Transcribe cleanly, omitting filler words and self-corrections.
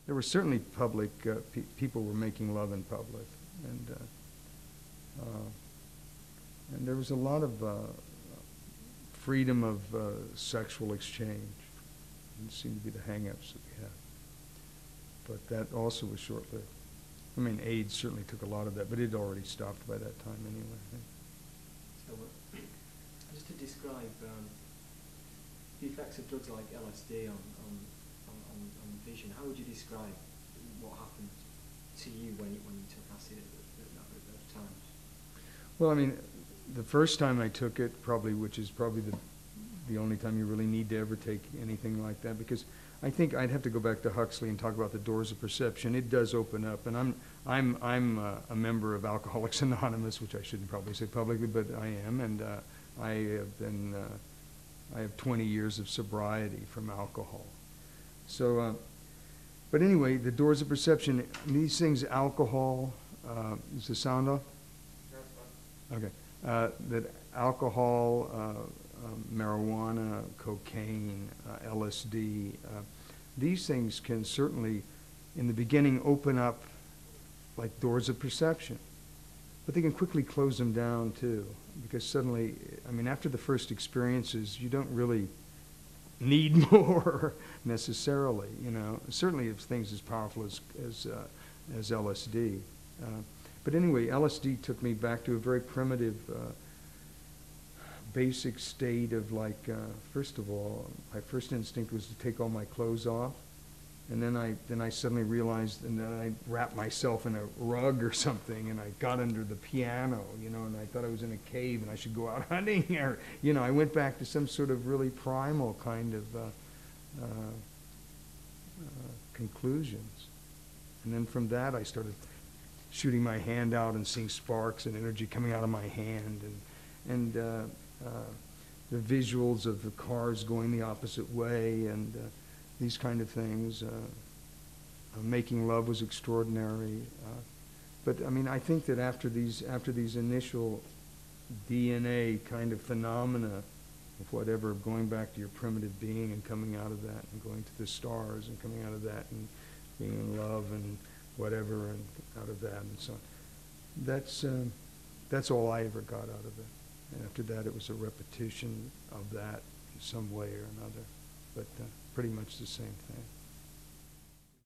there were certainly public, people were making love in public, and and there was a lot of freedom of sexual exchange. It seemed to be the hang-ups that we had. But that also was short-lived. I mean, AIDS certainly took a lot of that, but it had already stopped by that time anyway. So, just to describe the effects of drugs like LSD on vision, how would you describe what happened to you when you took acid at those times? Well, I mean, the first time I took it, which is probably the only time you really need to ever take anything like that, because I think I'd have to go back to Huxley and talk about the doors of perception. It does open up, and I'm a member of Alcoholics Anonymous, which I shouldn't probably say publicly, but I am, and I have 20 years of sobriety from alcohol. So, but anyway, the doors of perception. These things, alcohol. Is the sound off? Okay. That alcohol, marijuana, cocaine, LSD, these things can certainly, in the beginning, open up like doors of perception. But they can quickly close them down, too, because suddenly, I mean, after the first experiences, you don't really need more necessarily, you know. Certainly if things as powerful as LSD. But anyway, LSD took me back to a very primitive, basic state of like, first of all, my first instinct was to take all my clothes off, and then I suddenly realized, and then I wrapped myself in a rug or something, and I got under the piano, you know, and I thought I was in a cave and I should go out hunting, or, you know, I went back to some sort of really primal kind of conclusions, and then from that I started shooting my hand out and seeing sparks and energy coming out of my hand, and the visuals of the cars going the opposite way, and these kind of things. Making love was extraordinary, but I mean, I think that after these initial DNA kind of phenomena of whatever, going back to your primitive being and coming out of that, and going to the stars and coming out of that, and being in love and whatever, and out of that, and so on. That's all I ever got out of it. And after that, it was a repetition of that in some way or another, but pretty much the same thing.